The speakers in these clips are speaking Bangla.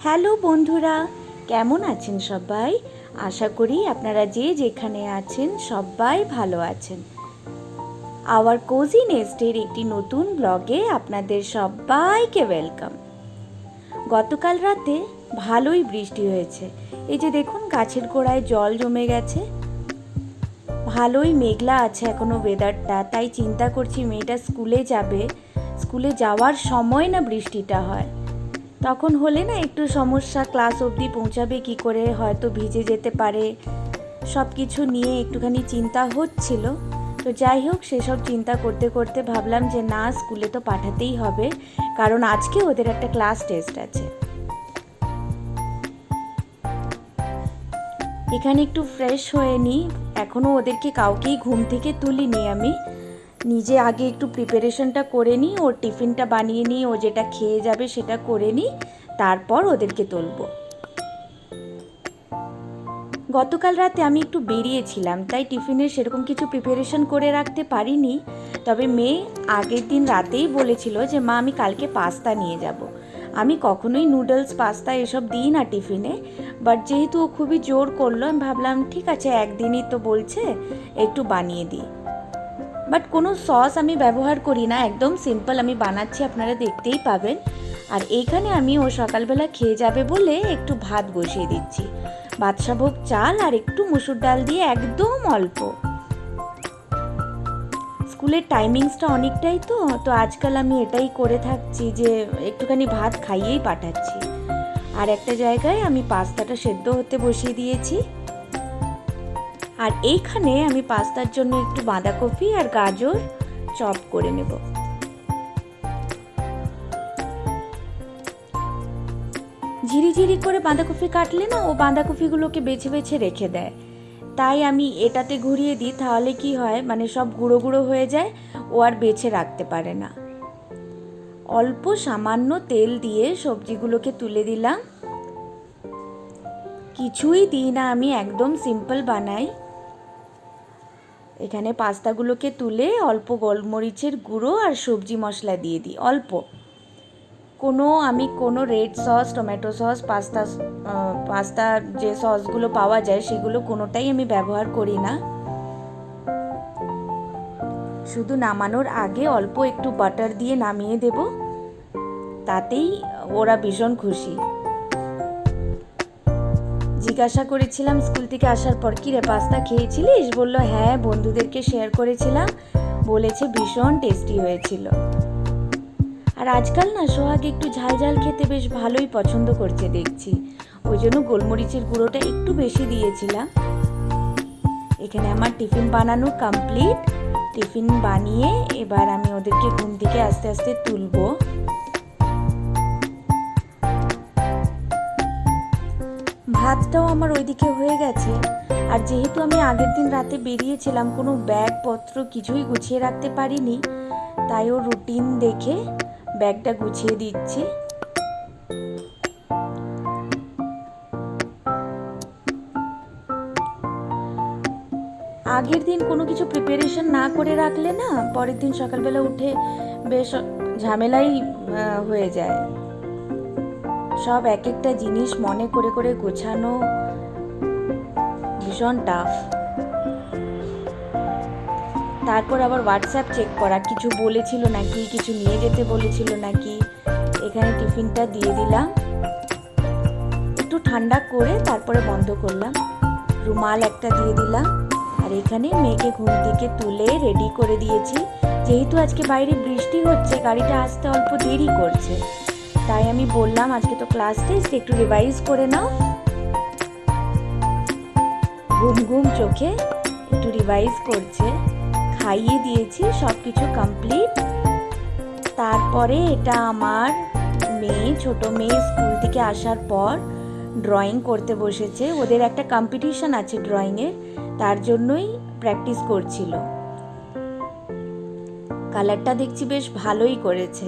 হ্যালো বন্ধুরা, কেমন আছেন সবাই? আশা করি আপনারা যে যেখানে আছেন সবাই ভালো আছেন। আওয়ার কোজি নেস্টের একটি নতুন ব্লগে আপনাদের সবাইকে ওয়েলকাম। গতকাল রাতে ভালোই বৃষ্টি হয়েছে। এই যে দেখুন গাছের গোড়ায় জল জমে গেছে। ভালোই মেঘলা আছে এখনো ওয়েদারটা, তাই চিন্তা করছি মেয়েটা স্কুলে যাবে, স্কুলে যাওয়ার সময় না বৃষ্টিটা হয়। তখন হলে না একটু সমস্যা, ক্লাস অবধি পৌঁছাবে কি করে, হয়তো ভিজে যেতে পারে, সব কিছু নিয়ে একটুখানি চিন্তা হচ্ছিল। তো যাই হোক, সেসব চিন্তা করতে করতে ভাবলাম যে না, স্কুলে তো পাঠাতেই হবে, কারণ আজকে ওদের একটা ক্লাস টেস্ট আছে। এখানে একটু ফ্রেশ হয়ে নিই, এখনও ওদেরকে কাউকেই ঘুম থেকে তুলিনি, আমি নিজে আগে একটু প্রিপারেশনটা করে নিই, ওর টিফিনটা বানিয়ে নিই, ও যেটা খেয়ে যাবে সেটা করে নিই, তারপর ওদেরকে তুলব। গতকাল রাতে আমি একটু বেরিয়েছিলাম, তাই টিফিনের সেরকম কিছু প্রিপারেশন করে রাখতে পারিনি। তবে মেয়ে আগের দিন রাতেই বলেছিল যে মা, আমি কালকে পাস্তা নিয়ে যাব। আমি কখনোই নুডলস পাস্তা এসব দিই না টিফিনে, বাট যেহেতু ও খুবই জোর করলো, আমি ভাবলাম ঠিক আছে, একদিনই তো বলছে, একটু বানিয়ে দিই। বাট কোনো সস আমি ব্যবহার করি না, একদম সিম্পল আমি বানাচ্ছি, আপনারা দেখতেই পাবেন। আর এইখানে আমি ও সকালবেলা খেয়ে যাবে বলে একটু ভাত বসিয়ে দিচ্ছি, বাদশাভোগ চাল আর একটু মুসুর ডাল দিয়ে, একদম অল্প। স্কুলের টাইমিংসটা অনেকটাই তো আজকাল আমি এটাই করে থাকছি যে একটুখানি ভাত খাইয়েই পাঠাচ্ছি। আর একটা জায়গায় আমি পাস্তাটা সেদ্ধ হতে বসিয়ে দিয়েছি। আর এইখানে আমি পাস্তার জন্য একটু বাঁধাকপি আর গাজর চপ করে নেব। ঝিরিঝিরি করে বাঁধাকপি কাটলে না, ও বাঁধাকপিগুলোকে বেছে বেছে রেখে দেয়, তাই আমি এটাতে ঘুরিয়ে দিই, তাহলে কি হয়, মানে সব গুঁড়ো গুঁড়ো হয়ে যায়, ও আর বেছে রাখতে পারে না। অল্প সামান্য তেল দিয়ে সবজিগুলোকে তুলে দিলাম। কিছুই দিই না, আমি একদম সিম্পল বানাই। এখানে পাস্তাগুলোকে তুলে অল্প গোলমরিচের গুঁড়ো আর সবজি মশলা দিয়ে দিই অল্প। আমি কোনো রেড সস, টমেটো সস, পাস্তার যে সসগুলো পাওয়া যায় সেগুলো কোনোটাই আমি ব্যবহার করি না। শুধু নামানোর আগে অল্প একটু বাটার দিয়ে নামিয়ে দেব, তাতেই ওরা ভীষণ খুশি। জিজ্ঞাসা করেছিলাম স্কুল থেকে আসার পর, কি রে পাস্তা খেয়েছিলিস? বলল হ্যাঁ, বন্ধুদেরকে শেয়ার করেছিলাম, বলেছে ভীষণ টেস্টি হয়েছিল। আর আজকাল না সোহাগ একটু ঝাল ঝাল খেতে বেশ ভালোই পছন্দ করছে দেখছি, ওই জন্য গোলমরিচের গুঁড়োটা একটু বেশি দিয়েছিলাম। এখানে আমার টিফিন বানানো কমপ্লিট। টিফিন বানিয়ে এবার আমি ওদেরকে ঘুম থেকে আস্তে আস্তে তুলবো। ভাতটাও আমার ওইদিকে হয়ে গেছে। আর যেহেতু আমি আগের দিন রাতে বেরিয়েছিলাম, কোনো ব্যাগপত্র কিছুই গুছিয়ে রাখতে পারিনি, তাই ও রুটিন দেখে ব্যাগটা গুছিয়ে দিচ্ছি। আগের দিন কোনো কিছু প্রিপারেশন না করে রাখলে না, পরের দিন সকালবেলা উঠে বেশ ঝামেলাই হয়ে যায়। সব এক একটা জিনিস মনে করে করে গোছানো ভীষণ টাফ। তারপর আবার হোয়াটসঅ্যাপ চেক করা, কিছু বলেছিল নাকি, কিছু নিয়ে যেতে বলেছিল নাকি। এখানে টিফিনটা দিয়ে দিলাম, একটু ঠান্ডা করে তারপরে বন্ধ করলাম। রুমাল একটা দিয়ে দিলাম। আর এখানে মেয়েকে ঘুম থেকে তুলে রেডি করে দিয়েছি। যেহেতু আজকে বাইরে বৃষ্টি হচ্ছে, গাড়িটা আসতে অল্প দেরি করছে, তাই আমি বললাম আজকে তো ক্লাস টেস্ট, একটু রিভাইজ করে নাও। ঘুম ঘুম চোখে একটু রিভাইজ করছে। খাইয়ে দিয়েছি, সব কিছু কমপ্লিট। তারপরে এটা আমার ছোট মেয়ে স্কুল থেকে আসার পর ড্রয়িং করতে বসেছে। ওদের একটা কম্পিটিশন আছে ড্রয়িংয়ের, তার জন্যই প্র্যাকটিস করছিল। কালারটা দেখছি বেশ ভালোই করেছে।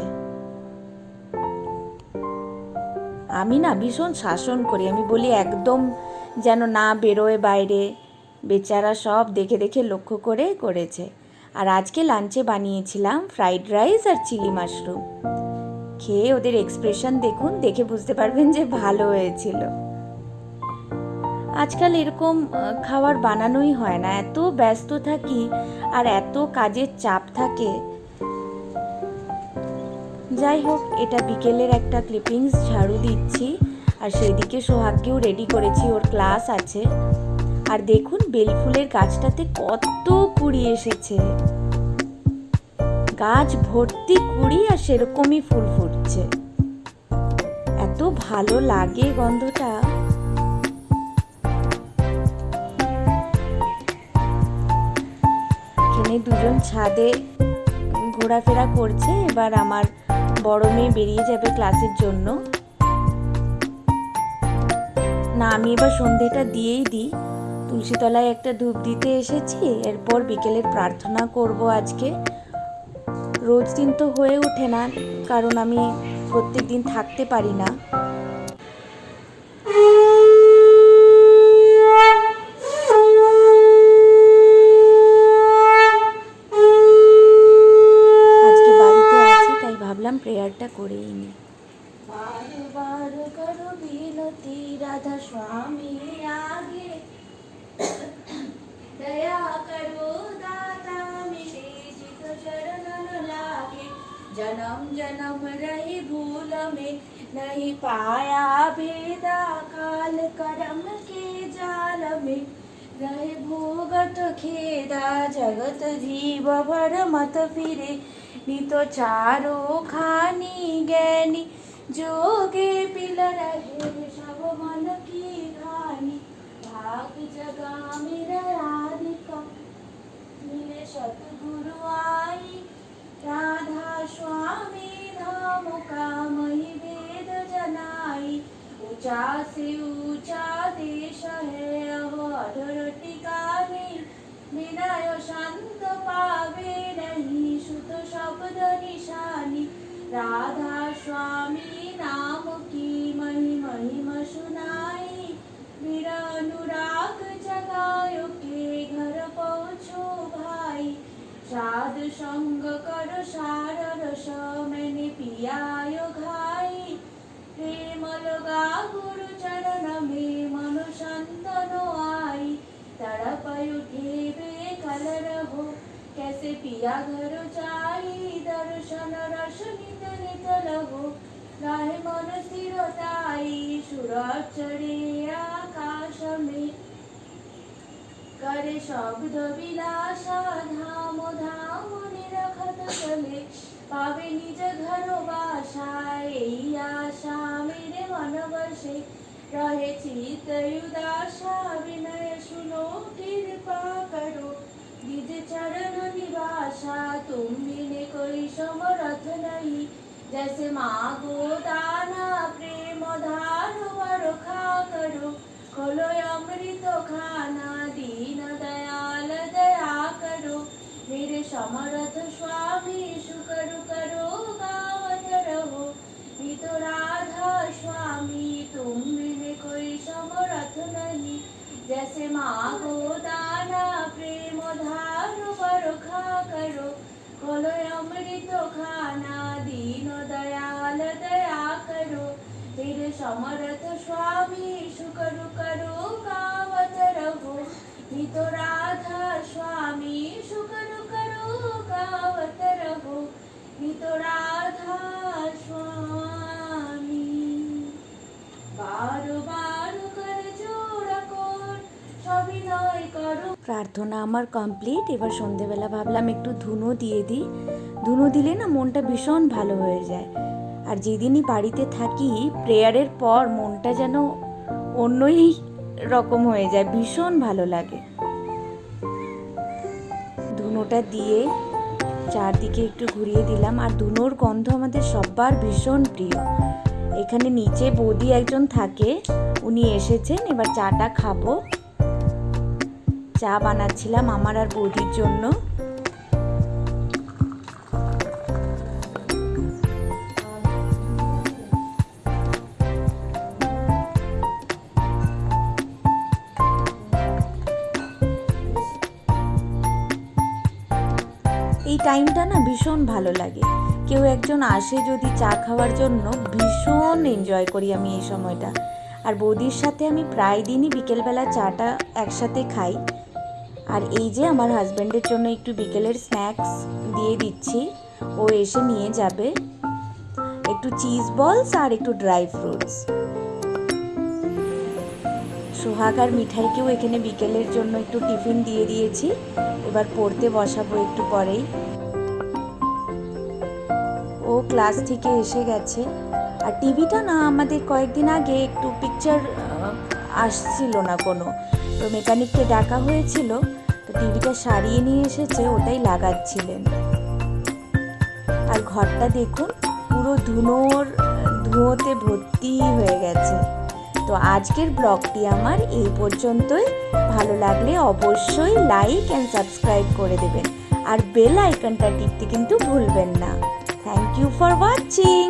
আমি না ভীষণ শাসন করি, আমি বলি একদম যেন না বেরোয় বাইরে। বেচারা সব দেখে দেখে লক্ষ্য করে করেছে। আর আজকে লাঞ্চে বানিয়েছিলাম ফ্রাইড রাইস আর চিলি মাশরুম। খেয়ে ওদের এক্সপ্রেশন দেখুন, দেখে বুঝতে পারবেন যে ভালো হয়েছিল। আজকাল এরকম খাবার বানানোই হয় না, এত ব্যস্ত থাকি আর এত কাজের চাপ থাকে। যাই হোক, এটা বিকেলের একটা ক্লিপিংস, ঝাড়ু দিচ্ছি আর সেইদিকে সোহাগকেও রেডি করেছি, ওর ক্লাস আছে। আর দেখুন বেলফুলের গাছটাতে কত কুড়ি এসেছে, গাছ ভর্তি কুড়ি আর সেরকমই ফুল ফুটছে, এত ভালো লাগে গন্ধটা। এখানে দুজন ছাদে ঘোরাফেরা করছে, এবার আমার বড় মেয়ে বেরিয়ে যাবে ক্লাসের জন্য। না, আমি এবার সন্ধেটা দিয়েই দিই, তুলসীতলায় একটা ধূপ দিতে এসেছি, এরপর বিকেলের প্রার্থনা করব আজকে। রোজ দিন তো হয়ে ওঠে না, কারণ আমি প্রত্যেক দিন থাকতে পারি না। আজকে বাড়িতে আছি, তাই ভাবলাম প্রেয়ারটা করেই নিই। বারবার করো বিনতি রাধা স্বামী আগে, दया करो दाता मेरे चित चरणन लागे, जन्म जन्म रही भूल में नहीं पाया भेदा, काल करम के जाल में रहे भोगत खेदा, जगत जीव भर मत फिरे नित चारो खानी ज्ञानी, जोगे पिल रहे सब मन की खानी, भाग जगा मेरा राधिका मिले सतगुरु आई, राधा स्वामी धाम का मही वेद जनाई, ऊंचा से ऊंचा देश है अवधर टिकाने, विनय शांत पावे नहीं सुत शब्द निशानी, राधा स्वामी नाम की महिमा सुनाई, मेरा अनुराग जगायो के घर पहुँचो भाई, साध संग कर सार रस मैंने पियायो घाई, प्रेम लगा गुरु चरण में मन संतन आई, तड़प उठे बेकल रहो कैसे पिया घर जाई, दर्शन रस नित नित लहो गाहे मन स्थिरताई, सूरज चढ़े आकाश में करे शब्द विलासा, धाम धाम निरखत चले पावे निज घर बासा, এই आशा मेरे मन बसे रहे चित उदासा, विनय सुनो कृपा करो निज चरण निवासा, तुम बिने कोई समर्थ नहीं, जैसे मांगो दाना प्रेम धारो बरखा करो, खोलो अमृत खाना दीन दयाल दया करो, मेरे समर्थ स्वामी शुकर करो गावत रहो, मी तो राधा स्वामी तुम बिने कोई समर्थ नहीं, जैसे मांगो दाना प्रेम धारो बरखा करो, खोलो अमृत खाना दीन दयाल दया करो, मेरे समर्थ स्वामी शुकर करो गावत रहो, मी तो राधा स्वामी शुकर करो गावत रहो, मी तो राधा स्वामी, बारो बारो कर जोड़ा कोर सविनय करो। প্রার্থনা আমার কমপ্লিট। এবার সন্ধেবেলা ভাবলাম একটু ধুনো দিয়ে দিই, ধুনো দিলে না মনটা ভীষণ ভালো হয়ে যায়। আর যেদিনই বাড়িতে থাকি প্রেয়ারের পর মনটা যেন অন্যই রকম হয়ে যায়, ভীষণ ভালো লাগে। ধুনোটা দিয়ে চারদিকে একটু ঘুরিয়ে দিলাম। আর ধুনোর গন্ধ আমাদের সবার ভীষণ প্রিয়। এখানে নিচে বৌদি একজন থাকে, উনি এসেছেন, এবার চাটা খাবো। চা বানাচ্ছিলাম আমার আর বৌদির জন্য। এই টাইমটা না ভীষণ ভালো লাগে, কেউ একজন আসে যদি চা খাওয়ার জন্য, ভীষণ এনজয় করি আমি এই সময়টা। আর বৌদির সাথে আমি প্রায় দিনই বিকেলবেলা চাটা একসাথে খাই। আর এই যে আমার হাজব্যান্ডের জন্য একটু বিকেলের স্ন্যাক্স দিয়ে দিচ্ছি, ও এসে নিয়ে যাবে। একটু চিজ বলস আর একটু ড্রাই ফ্রুটস। সোহাগ আর মিঠাইকেও এখানে বিকেলের জন্য একটু টিফিন দিয়ে দিয়েছি। এবার পড়তে বসাবো একটু পরেই। ও ক্লাস থেকে এসে গেছে। আর টিভিটা না আমাদের কয়েকদিন আগে একটু পিকচার আসছিল না কোনো, তো মেকানিককে ডাকা হয়েছিল, তো টিভিটা সারিয়ে নিয়ে এসেছে, ওটাই লাগাচ্ছিলেন। আর ঘরটা দেখুন পুরো ধুঁয়োতে ভর্তি হয়ে গেছে। তো আজকের ব্লগটি আমার এই পর্যন্তই। ভালো লাগলে অবশ্যই লাইক অ্যান্ড সাবস্ক্রাইব করে দেবেন, আর বেল আইকনটা টিপতে কিন্তু ভুলবেন না। Thank you for watching.